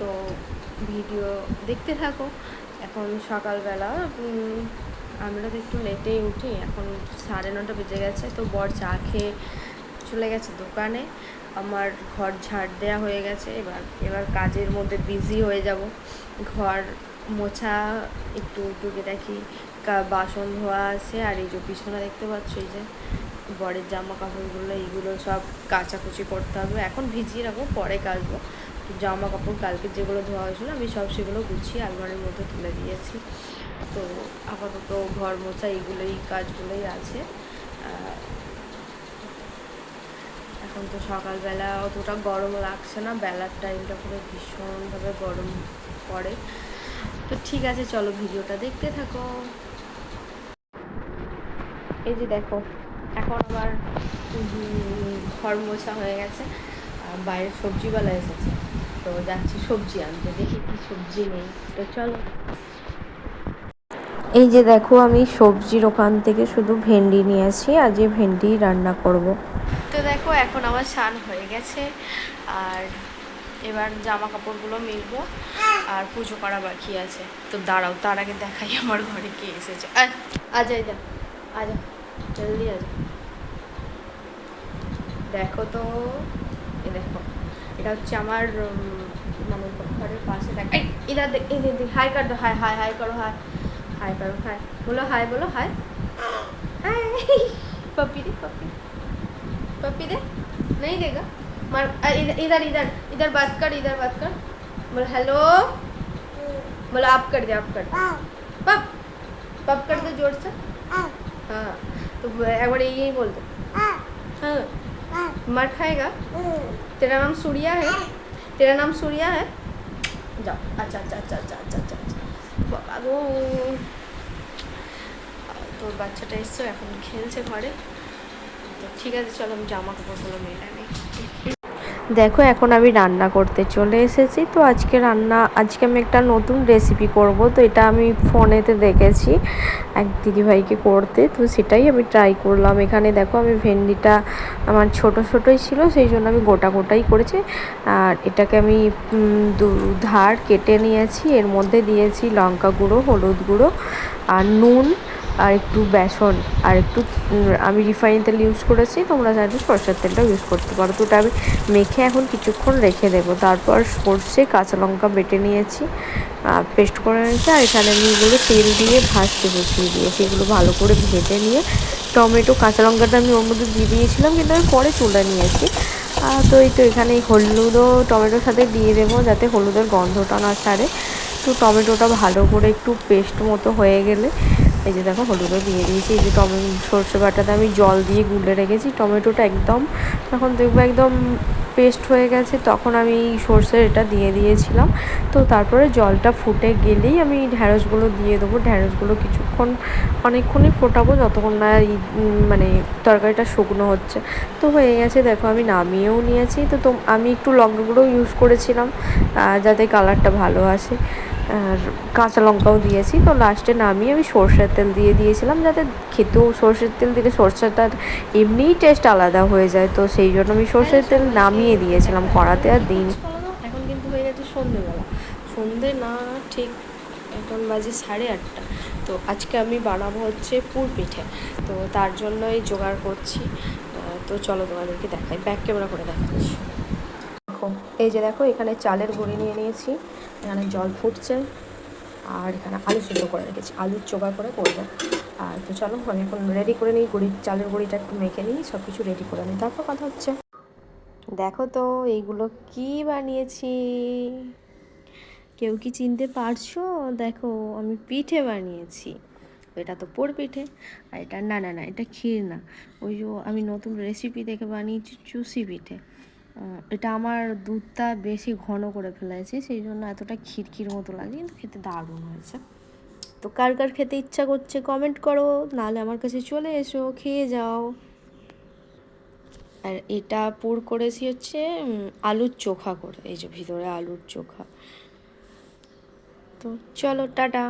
তো ভিডিও দেখতে থাকো। এখন সকালবেলা আমরা তো একটু লেটেই উঠি, এখন 9:30 বেজে গেছে। তো বর চা খেয়ে চলে গেছে দোকানে, আমার ঘর ঝাড় দেওয়া হয়ে গেছে। এবার কাজের মধ্যে বিজি হয়ে যাব। ঘর মোছা, একটু ঢুকে দেখি বাসন ধোয়া আছে, আর এই যে পিছনে দেখতে পাচ্ছ এই যে বরের জামা কাপড়গুলো, এইগুলো সব কাচাকুচি করতে হবে। এখন ভিজিয়ে রাখবো, পরে কাচবো। তো জামা কাপড় কালকে যেগুলো ধোয়া হয়েছিল আমি সব সেগুলো গুছিয়ে আলমারির মধ্যে তুলে দিয়েছি। তো আপাতত ঘর মোছা এইগুলোই কাজগুলোই আছে। এখন তো সকালবেলা অতটা গরম লাগছে না, বেলার টাইমটা পুরো ভীষণভাবে গরম পড়ে। তো ঠিক আছে, চলো ভিডিওটা দেখতে থাকো। এই যে দেখো, এখন আবার ঘর মোছা হয়ে গেছে, বাইরে সবজিওয়ালা এসেছে, তো যাচ্ছি সবজি আনতে, দেখি কি সবজি নেই। তো চলো। এই যে দেখো, আমি সবজির ওখান থেকে শুধু ভেন্ডি নিয়েছি, আজ ভেন্ডি রান্না করব। তো দেখো, এখন আমার স্নান হয়ে গেছে, আর এবার জামা কাপড়গুলো মিলবো, আর পুজো করা বাকি আছে। তো দাঁড়াও, তার আগে দেখাই আমার ঘরে কে এসেছে। আজা যা, আজা, জলদি আজা। দেখো তো, এ দেখো, এটা হচ্ছে আমার মানে ঘরের পাশে। দেখ, এই ইধার দেখ, এই দেখ, হাই কর দো, হাই হাই হাই করো, হাই हाय करो, हाय बोलो, हाय बोलो, हाय हाय। पपी दे, पपी पपी दे, नहीं देगा मार। इधर इधर इधर बात कर, इधर बात कर, बोलो हेलो, बोलो आप कर दे, आप कर दे, पप पप कर दे जोर से। हाँ, तो एक बार यही बोल दो। हाँ, मार खाएगा। तेरा नाम सूर्या है, तेरा नाम सूर्या है। जाओ, अच्छा अच्छा अच्छा अच्छा अच्छा अच्छा, বাবা গো। তোর বাচ্চাটা এসছো, এখন খেলছে ঘরে। তো ঠিক আছে, চলো আমি জামা কাপড়গুলো মেলে নিই। দেখো, এখন আমি রান্না করতে চলে এসেছি। তো আজকে আমি একটা নতুন রেসিপি করব। তো এটা আমি ফোনেতে দেখেছি এক দিদিভাইকে করতে, তো সেটাই আমি ট্রাই করলাম। এখানে দেখো, আমি ভেন্ডিটা আমার ছোট ছোটোই ছিল, সেই জন্য আমি গোটা গোটাই করেছি। আর এটাকে আমি ধার কেটে নিয়েছি, এর মধ্যে দিয়েছি লঙ্কা গুঁড়ো, হলুদ গুঁড়ো, আর নুন, আর একটু বেসন, আর একটু আমি রিফাইন তেল ইউজ করেছি, তোমরা চাইলে সরষের তেলটাও ইউজ করতে পারো। তো ওটা আমি মেখে এখন কিছুক্ষণ রেখে দেবো। তারপর সর্ষে, কাঁচা লঙ্কা বেটে নিয়েছি, পেস্ট করে নিয়েছি, আর এখানে আমি এগুলো তেল দিয়ে ভাজতে বসিয়ে দিয়েছি। এগুলো ভালো করে ভেজে নিয়ে টমেটো, কাঁচা লঙ্কাটা আমি ওর মধ্যে দিয়ে দিয়েছিলাম, কিন্তু আমি পরে তুলে নিয়েছি। তো এই তো এখানে হলুদও টমেটোর সাথে দিয়ে দেবো, যাতে হলুদের গন্ধটা না ছাড়ে। তো টমেটোটা ভালো করে একটু পেস্ট মতো হয়ে গেলে, এই যে দেখো, হলুদও দিয়ে দিয়েছি। এই যে সর্ষে বাটাতে আমি জল দিয়ে গুলে রেখেছি। টমেটোটা একদম যখন দেখবো একদম পেস্ট হয়ে গেছে, তখন আমি সর্ষের এটা দিয়ে দিয়েছিলাম। তো তারপরে জলটা ফুটে গেলেই আমি ঢ্যাঁড়সগুলো দিয়ে দেবো। ঢ্যাঁড়সগুলো অনেকক্ষণই ফোটাবো, যতক্ষণ না মানে তরকারিটা শুকনো হচ্ছে। তো হয়ে গেছে, দেখো আমি নামিয়েও নিয়েছি। তো আমি একটু লঙ্কা গুঁড়ো ইউজ করেছিলাম, যাতে কালারটা ভালো আসে, আর কাঁচা লঙ্কাও দিয়েছি। তো লাস্টে নামিয়ে আমি সর্ষের তেল দিয়ে দিয়েছিলাম, যাতে খেতেও সর্ষের তেল দিলে সর্ষেটার এমনিই টেস্ট আলাদা হয়ে যায়। তো সেই জন্য আমি সর্ষের তেল নামিয়ে দিয়েছিলাম কড়াতে, আর দিন। এখন কিন্তু হয়ে গেছে সন্ধেবেলা, সন্ধে না ঠিক এখন বাজে 8:30। তো আজকে আমি বানাবো হচ্ছে পুর পিঠে, তো তার জন্যই জোগাড় করছি। তো চলো তোমাদেরকে দেখাই, ব্যাক ক্যামেরা করে দেখাচ্ছি। দেখো, এই যে দেখো, এখানে চালের গুঁড়ি নিয়ে নিয়েছি, এখানে জল ফুটছে, আর এখানে আলু সিদ্ধ করে রেখেছি, আলুর চোখা করে করবো। আর তো চলো আমি এখন রেডি করে নিই, চালের গুঁড়িটা একটু মেখে নিই, সব কিছু রেডি করে নিই, তারপর কথা হচ্ছে। দেখো তো, এইগুলো কি বানিয়েছি, কেউ কি চিনতে পারছো? দেখো, আমি পিঠে বানিয়েছি। এটা তো পোড় পিঠে, আর এটা না না না, এটা ক্ষীর না, ওই যে আমি নতুন রেসিপি দেখে বানিয়েছি চুষি পিঠে। এটা আমার দুধটা বেশি ঘন করে ফেলেছি, সেই জন্য এতটা ক্ষীর মতো লাগে, কিন্তু খেতে দারুণ হয়েছে। তো কার কার খেতে ইচ্ছা করছে কমেন্ট করো, নাহলে আমার কাছে চলে এসো, খেয়ে যাও। আর এটা পুর করেছি হচ্ছে আলুর চোখা করে, এই যে ভিতরে আলুর চোখা। তো চলো, টাটা।